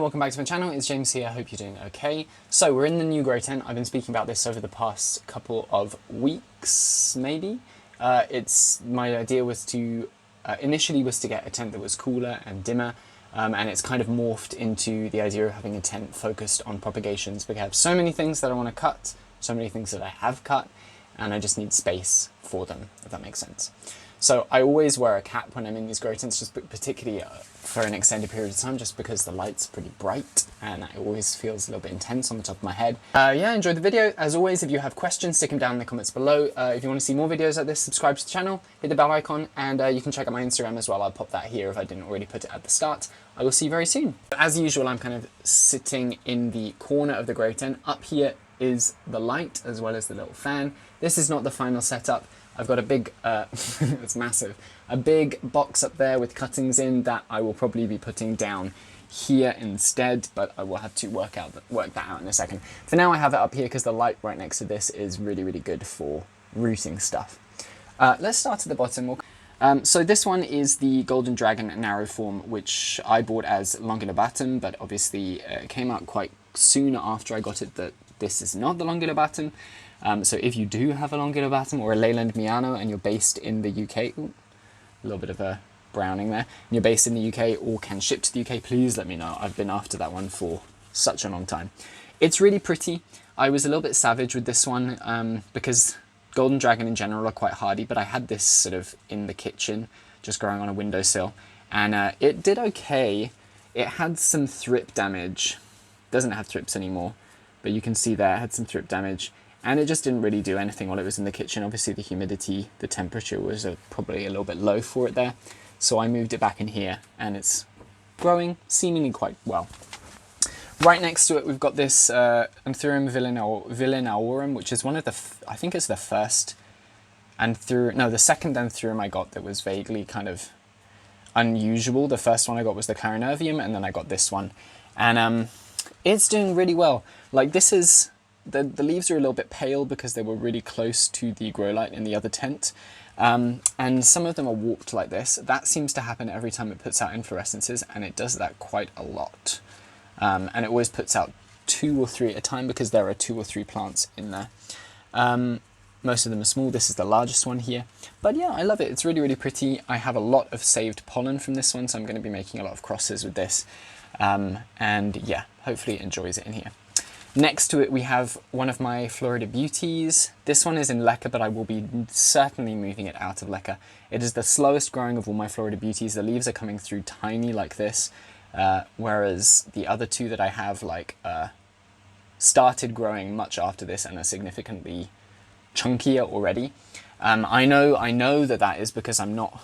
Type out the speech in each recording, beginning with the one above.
Welcome back to my channel, it's James here, I hope you're doing okay. So we're in the new grow tent. I've been speaking about this over the past couple of weeks, maybe. My idea was to, initially was to get a tent that was cooler and dimmer, and it's kind of morphed into the idea of having a tent focused on propagations, because I have so many things that I want to cut, so many things that I have cut, and I just need space for them, if that makes sense. So I always wear a cap when I'm in these grow tents, just particularly for an extended period of time, just because the light's pretty bright and it always feels a little bit intense on the top of my head. Yeah, enjoyed the video. As always, if you have questions, stick them down in the comments below. If you want to see more videos like this, subscribe to the channel, hit the bell icon, and you can check out my Instagram as well. I'll pop that here if I didn't already put it at the start. I will see you very soon. As usual, I'm kind of sitting in the corner of the grow tent. Up here is the light as well as the little fan. This is not the final setup. I've got a big, it's massive, a big box up there with cuttings in that I will probably be putting down here instead, but I will have to work that out in a second. For now I have it up here because the light right next to this is really, really good for rooting stuff. Let's start at the bottom. So this one is the Golden Dragon narrow form, which I bought as Longilobatum, but obviously it came out quite soon after I got it that this is not the Longilobatum. So if you do have a Longilobatum or a Leyland Miano and you're based in the UK, ooh, a little bit of a browning there, and you're based in the UK or can ship to the UK, please let me know. I've been after that one for such a long time. It's really pretty. I was a little bit savage with this one because Golden Dragon in general are quite hardy, but I had this sort of in the kitchen, just growing on a windowsill, and it did okay. It had some thrip damage. Doesn't have thrips anymore, but you can see there it had some thrip damage. And it just didn't really do anything while it was in the kitchen. Obviously the humidity, the temperature was probably a little bit low for it there. So I moved it back in here and it's growing seemingly quite well. Right next to it we've got this Anthurium villanaorum, which is one of the, I think it's the first Anthurium, no, the second Anthurium I got that was vaguely kind of unusual. The first one I got was the Clarinervium, and then I got this one. And it's doing really well. Like this is, the leaves are a little bit pale because they were really close to the grow light in the other tent. And some of them are warped like this. That seems to happen every time it puts out inflorescences, and it does that quite a lot. And it always puts out 2 or 3 at a time because there are 2 or 3 plants in there. Most of them are small. This is the largest one here. But yeah, I love it. It's really, really pretty. I have a lot of saved pollen from this one, so I'm going to be making a lot of crosses with this. And yeah, hopefully it enjoys it in here. Next to it we have one of my Florida Beauties. This one is in leca, but I will be certainly moving it out of leca. It is the slowest growing of all my Florida Beauties. The leaves are coming through tiny like this, whereas the other two that I have started growing much after this and are significantly chunkier already. I know that is because I'm not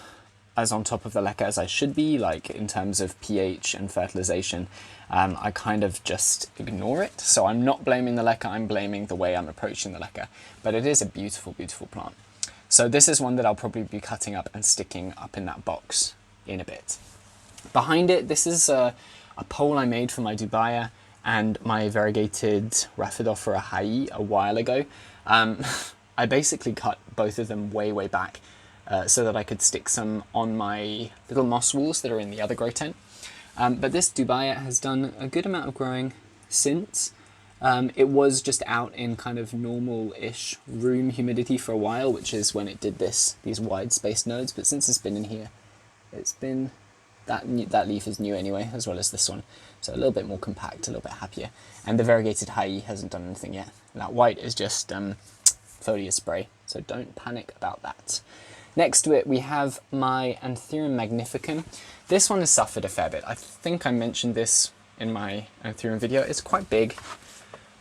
as on top of the leca as I should be, like in terms of pH and fertilization. I kind of just ignore it. So I'm not blaming the leca, I'm blaming the way I'm approaching the leca. But it is a beautiful, beautiful plant. So this is one that I'll probably be cutting up and sticking up in that box in a bit. Behind it, this is a pole I made for my Dubaya and my variegated Rhaphidophora Hayi a while ago. I basically cut both of them way, way back so that I could stick some on my little moss walls that are in the other grow tent. But this Dubaya has done a good amount of growing since. It was just out in kind of normal-ish room humidity for a while, which is when it did these wide-spaced nodes. But since it's been in here, it's been, that leaf is new anyway, as well as this one. So a little bit more compact, a little bit happier. And the variegated Hayi hasn't done anything yet. That white is just foliar spray, so don't panic about that. Next to it we have my Anthurium magnificum. This one has suffered a fair bit. I think I mentioned this in my Anthurium video. It's quite big.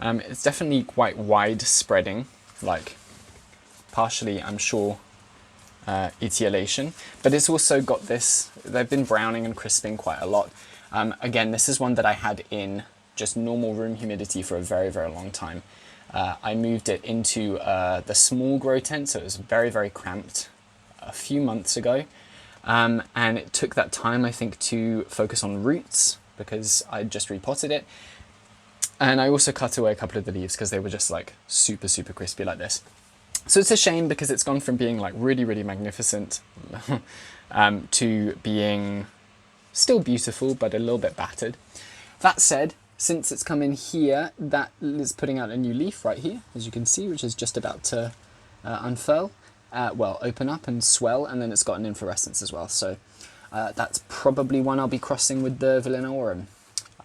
It's definitely quite wide spreading, like partially I'm sure etiolation, but it's also got this, they've been browning and crisping quite a lot. Again, this is one that I had in just normal room humidity for a very, very long time. I moved it into the small grow tent, so it was very, very cramped a few months ago, and it took that time I think to focus on roots because I just repotted it, and I also cut away a couple of the leaves because they were just like super, super crispy like this. So it's a shame because it's gone from being like really, really magnificent to being still beautiful but a little bit battered. That said, since it's come in here, that is putting out a new leaf right here, as you can see, which is just about to unfurl, well, open up and swell, and then it's got an inflorescence as well. So that's probably one I'll be crossing with the Villanaurum.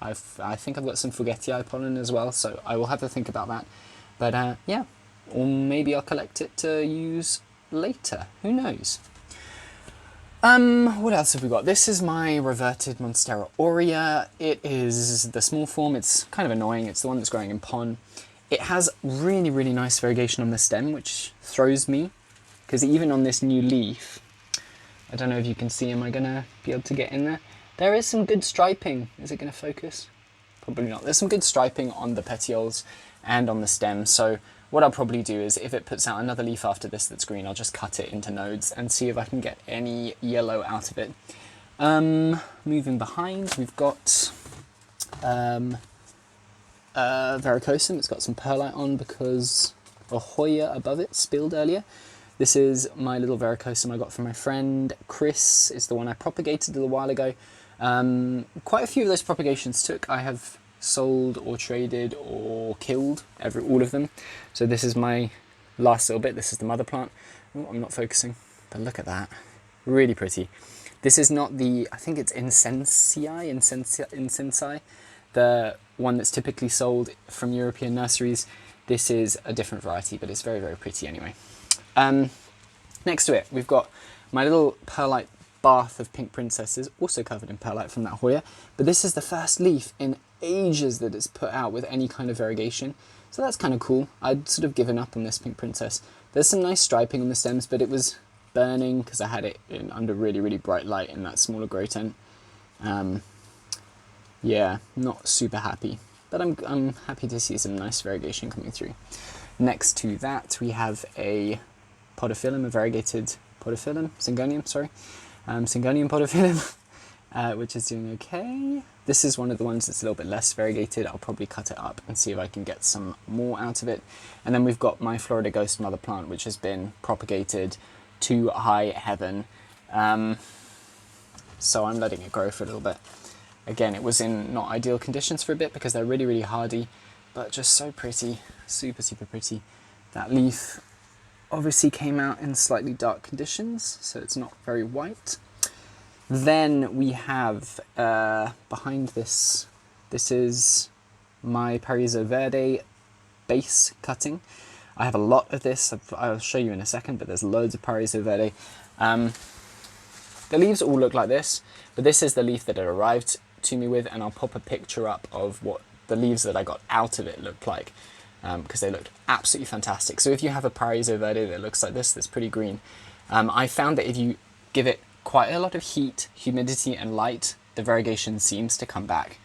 I think I've got some Forgetii pollen as well, so I will have to think about that. But yeah, or maybe I'll collect it to use later. Who knows? What else have we got? This is my reverted Monstera aurea. It is the small form. It's kind of annoying. It's the one that's growing in pon. It has really, really nice variegation on the stem, which throws me, because even on this new leaf, I don't know if you can see, am I going to be able to get in there? There is some good striping. Is it going to focus? Probably not. There's some good striping on the petioles and on the stem, so what I'll probably do is, if it puts out another leaf after this that's green, I'll just cut it into nodes and see if I can get any yellow out of it. Moving behind, we've got VERRUCOSUM. It's got some perlite on because a Hoya above it spilled earlier. This is my little VERRUCOSUM I got from my friend Chris. It's the one I propagated a little while ago. Quite a few of those propagations took. I have sold or traded or killed all of them. So this is my last little bit. This is the mother plant. Oh, I'm not focusing, but look at that. Really pretty. This is not the, I think it's Incensii, the one that's typically sold from European nurseries. This is a different variety, but it's very, very pretty anyway. Next to it, we've got my little perlite bath of pink princesses, also covered in perlite from that Hoya. But this is the first leaf in ages that it's put out with any kind of variegation. So that's kind of cool. I'd sort of given up on this pink princess. There's some nice striping on the stems, but it was burning because I had it under really, really bright light in that smaller grow tent. Yeah, not super happy. But I'm happy to see some nice variegation coming through. Next to that, we have a podophyllum, a variegated podophyllum, Syngonium, sorry. Syngonium podophyllum, which is doing okay. This is one of the ones that's a little bit less variegated. I'll probably cut it up and see if I can get some more out of it. And then we've got my Florida Ghost mother plant, which has been propagated to high heaven. So I'm letting it grow for a little bit. Again, it was in not ideal conditions for a bit because they're really, really hardy, but just so pretty, super, super pretty. That leaf obviously came out in slightly dark conditions, so it's not very white. Then we have, behind this, this is my Paraiso Verde base cutting. I have a lot of this, I'll show you in a second, but there's loads of Paraiso Verde. The leaves all look like this, but this is the leaf that it arrived to me with, and I'll pop a picture up of what the leaves that I got out of it looked like, because they looked absolutely fantastic. So if you have a Paraiso Verde that looks like this, that's pretty green, I found that if you give it quite a lot of heat, humidity and light, the variegation seems to come back,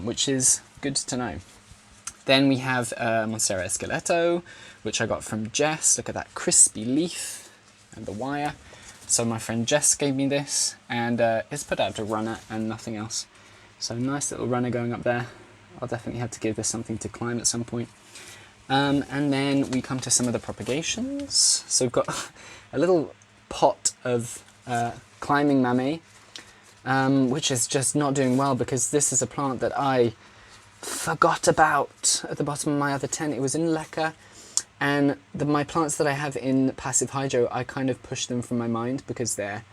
which is good to know. Then we have MONSTERA ESQUELETO, which I got from Jess. Look at that crispy leaf and the wire. So my friend Jess gave me this, and it's put out a runner and nothing else. So nice little runner going up there. I'll definitely have to give this something to climb at some point. And then we come to some of the propagations. So we've got a little pot of climbing MAMEI, which is just not doing well because this is a plant that I forgot about at the bottom of my other tent. It was in Leca, and my plants that I have in passive hydro, I kind of pushed them from my mind because they're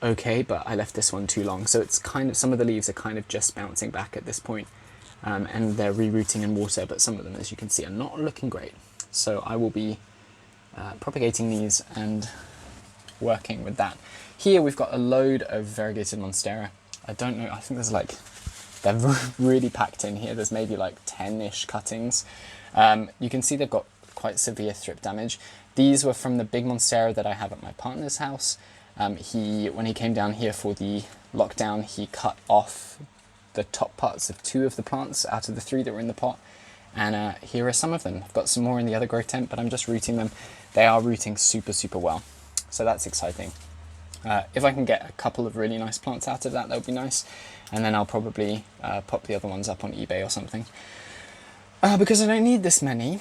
okay, but I left this one too long. So it's kind of, some of the leaves are kind of just bouncing back at this point, and they're rerooting in water, but some of them, as you can see, are not looking great. So I will be propagating these and working with that. Here we've got a load of variegated Monstera. I don't know, I think there's like, they're really packed in here. There's maybe like 10-ish cuttings. You can see they've got quite severe thrip damage. These were from the big Monstera that I have at my partner's house. When he came down here for the lockdown, he cut off the top parts of 2 of the plants out of the 3 that were in the pot. And here are some of them. I've got some more in the other grow tent, but I'm just rooting them. They are rooting super, super well. So that's exciting. If I can get a couple of really nice plants out of that, that would be nice. And then I'll probably pop the other ones up on eBay or something. Because I don't need this many.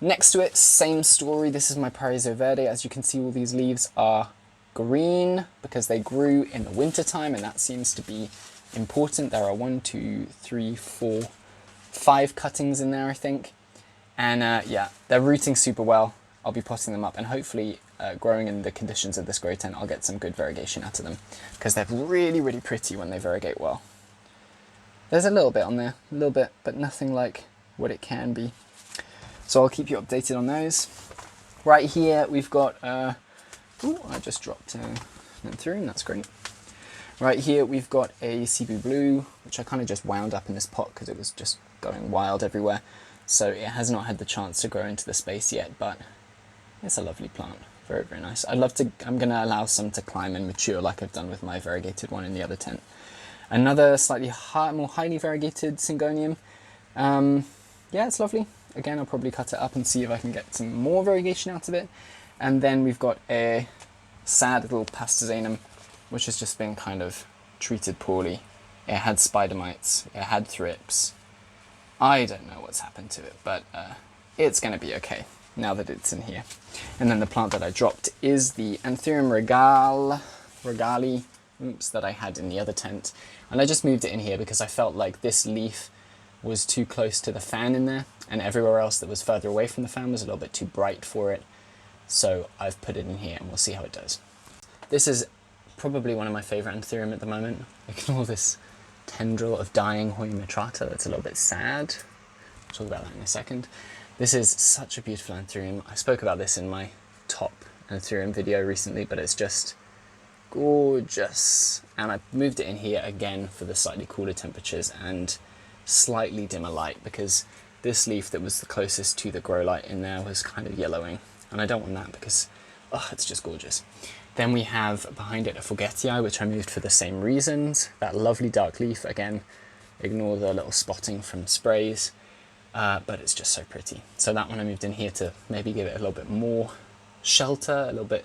Next to it, same story. This is my Paraiso Verde. As you can see, all these leaves are green because they grew in the winter time, and that seems to be important. There are 1, 2, 3, 4, 5 cuttings in there, I think. And yeah, they're rooting super well. I'll be potting them up, and hopefully growing in the conditions of this grow tent, I'll get some good variegation out of them, because they're really, really pretty when they variegate well. There's a little bit on there, a little bit, but nothing like what it can be. So I'll keep you updated on those. Right here we've got, ooh, I just dropped an Anthurium, that's great. Right here we've got a Cebu Blue, which I kind of just wound up in this pot because it was just going wild everywhere. So it has not had the chance to grow into the space yet, but it's a lovely plant. Very, very nice. I'm going to allow some to climb and mature like I've done with my variegated one in the other tent. Another slightly more highly variegated Syngonium. Yeah, it's lovely. Again, I'll probably cut it up and see if I can get some more variegation out of it. And then we've got a sad little Pastazanum, which has just been kind of treated poorly. It had spider mites, it had thrips. I don't know what's happened to it, but it's going to be okay now that it's in here. And then the plant that I dropped is the Anthurium regali, that I had in the other tent. And I just moved it in here because I felt like this leaf was too close to the fan in there, and everywhere else that was further away from the fan was a little bit too bright for it. So I've put it in here and we'll see how it does. This is probably one of my favourite Anthurium at the moment. Ignore this tendril of dying Hoya mitrata, that's a little bit sad. I'll talk about that in a second. This is such a beautiful Anthurium. I spoke about this in my top Anthurium video recently, but it's just gorgeous. And I moved it in here again for the slightly cooler temperatures and slightly dimmer light, because this leaf that was the closest to the grow light in there was kind of yellowing, and I don't want that because, oh, it's just gorgeous. Then we have behind it a Forgetii, which I moved for the same reasons. That lovely dark leaf, again, ignore the little spotting from sprays, but it's just so pretty. So that one I moved in here to maybe give it a little bit more shelter, a little bit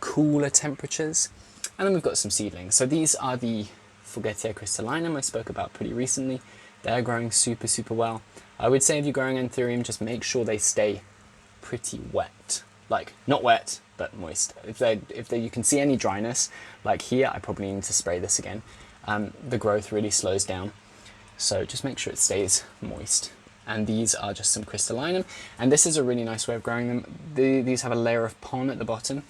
cooler temperatures. And then we've got some seedlings. So these are the Forgetii crystallinum I spoke about pretty recently. They're growing super, super well. I would say if you're growing Anthurium, just make sure they stay pretty wet. Like, not wet, but moist. If you can see any dryness, like here, I probably need to spray this again. The growth really slows down. So just make sure it stays moist. And these are just some crystallinum. And this is a really nice way of growing them. These have a layer of pon at the bottom,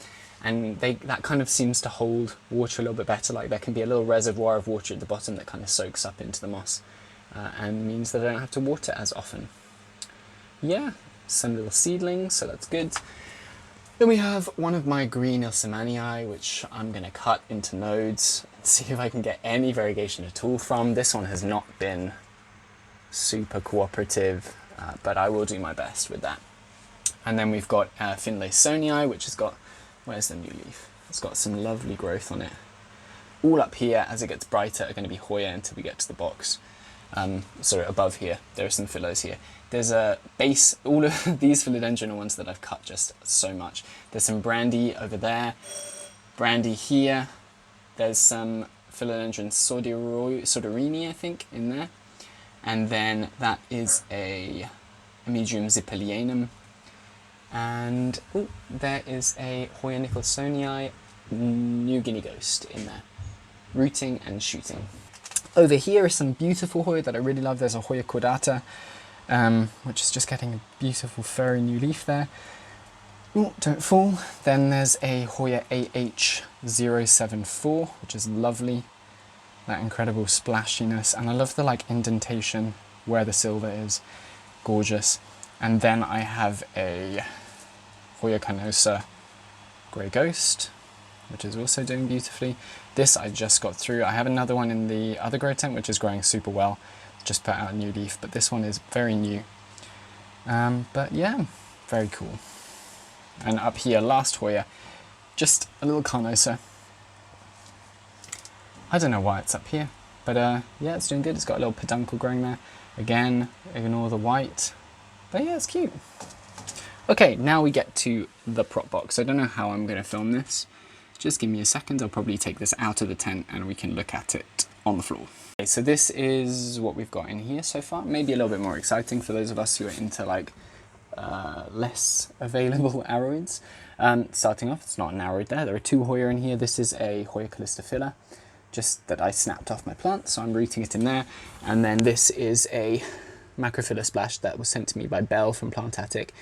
and that kind of seems to hold water a little bit better. Like there can be a little reservoir of water at the bottom that kind of soaks up into the moss. And means that I don't have to water as often. Yeah, some little seedlings, so that's good. Then we have one of my green Ilsamanii, which I'm going to cut into nodes and see if I can get any variegation at all from. This one has not been super cooperative, but I will do my best with that. And then we've got Philodendron, which has got, where's the new leaf? It's got some lovely growth on it. All up here, as it gets brighter, are going to be Hoya until we get to the box. Sorry, above here, there are some Philos here. There's a base, all of these Philodendron are ones that I've cut just so much. There's some brandy over there, brandy here. There's some Philodendron soderini, I think, in there. And then that is a Medium Zipilianum. And ooh, there is a Hoya Nicholsonii New Guinea Ghost in there, rooting and shooting. Over here is some beautiful Hoya that I really love. There's a Hoya CAUDATA, which is just getting a beautiful furry new leaf there. Ooh, don't fall. Then there's a Hoya AH074, which is lovely. That incredible splashiness. And I love the like indentation where the silver is. Gorgeous. And then I have a Hoya Canosa Grey Ghost, which is also doing beautifully. This I just got through. I have another one in the other grow tent, which is growing super well. Just put out a new leaf, but this one is very new. But yeah, very cool. And up here, last Hoya, just a little Carnosa. I don't know why it's up here, but yeah, it's doing good. It's got a little peduncle growing there. Again, ignore the white, but yeah, it's cute. Okay, now we get to the prop box. I don't know how I'm going to film this. Just give me a second, I'll probably take this out of the tent and we can look at it on the floor. Okay, so this is what we've got in here so far. Maybe a little bit more exciting for those of us who are into like less available aroids. Starting off, it's not an aroid there. There are two Hoya in here. This is a Hoya CALISTOPHYLLA. just that I snapped off my plant, so I'm rooting it in there. And then this is a MACROPHYLLA splash that was sent to me by Belle from Plant Attic.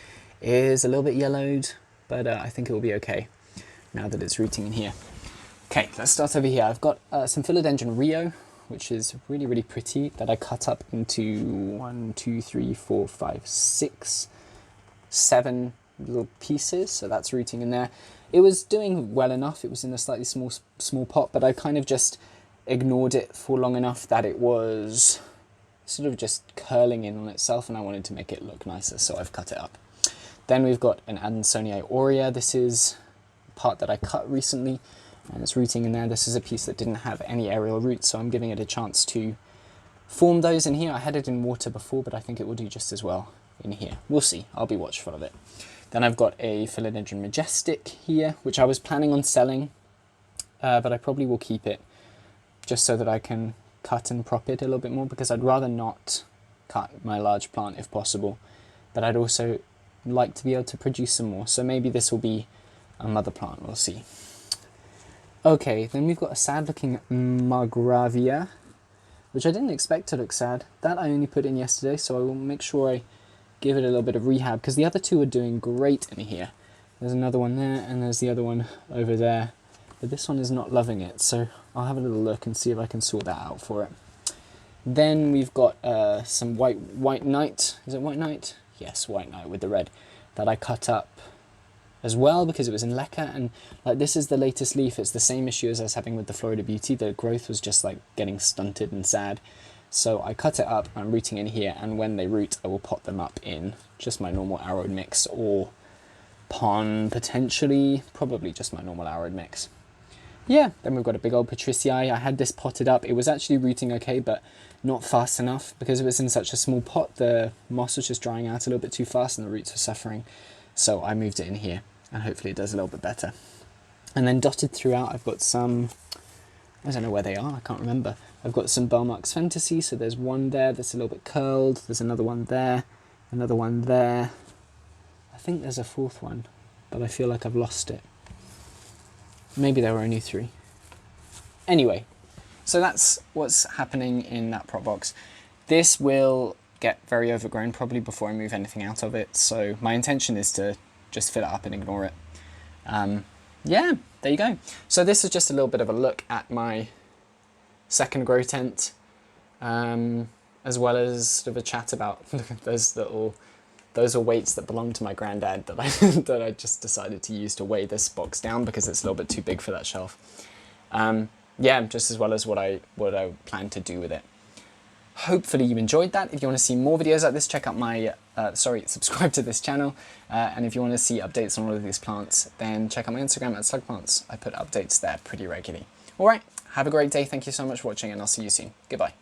It is a little bit yellowed, but I think it will be okay now that it's rooting in here. Okay, let's start over here. I've got some Philodendron Rio, which is really, really pretty, that I cut up into 1, 2, 3, 4, 5, 6, 7 little pieces, so that's rooting in there. It was doing well enough. It was in a slightly small pot, but I kind of just ignored it for long enough that it was sort of just curling in on itself, and I wanted to make it look nicer, so I've cut it up. Then we've got an Adansonii aurea. This is a part that I cut recently, and it's rooting in there. This is a piece that didn't have any aerial roots, so I'm giving it a chance to form those in here. I had it in water before, but I think it will do just as well in here. We'll see. I'll be watchful of it. Then I've got a Philodendron Majestic here, which I was planning on selling, but I probably will keep it just so that I can cut and prop it a little bit more, because I'd rather not cut my large plant if possible, but I'd also like to be able to produce some more. So maybe this will be a mother plant, we'll see. Okay, then we've got a sad looking Margravia, which I didn't expect to look sad. That I only put in yesterday, so I will make sure I give it a little bit of rehab, because the other two are doing great in here. There's another one there, and there's the other one over there, but this one is not loving it, so I'll have a little look and see if I can sort that out for it. Then we've got some white knight. Is it white knight? Yes, white knight with the red, that I cut up as well because it was in leca, and like this is the latest leaf. It's the same issue as I was having with the Florida Beauty. The growth was just like getting stunted and sad. So I cut it up, I'm rooting in here, and when they root I will pot them up in just my normal arrowed mix, or pon potentially, probably just my normal arrowed mix. Yeah, then we've got a big old Patricii. I had this potted up. It was actually rooting okay, but not fast enough because it was in such a small pot. The moss was just drying out a little bit too fast and the roots were suffering. So I moved it in here, and hopefully it does a little bit better. And then dotted throughout I've got some, I don't know where they are, I can't remember. I've got some Belmark's Fantasy, so there's one there that's a little bit curled, there's another one there, another one there. I think there's a fourth one, but I feel like I've lost it. Maybe there were only 3. Anyway, so that's what's happening in that prop box. This will get very overgrown probably before I move anything out of it, so my intention is to just fill it up and ignore it. Yeah, there you go. So this is just a little bit of a look at my second grow tent, as well as sort of a chat about those are weights that belong to my granddad that I just decided to use to weigh this box down because it's a little bit too big for that shelf. Yeah, just as well as what I plan to do with it. Hopefully you enjoyed that. If you want to see more videos like this, check out my, subscribe to this channel. And if you want to see updates on all of these plants, then check out my Instagram at slugplants. I put updates there pretty regularly. All right, have a great day. Thank you so much for watching, and I'll see you soon. Goodbye.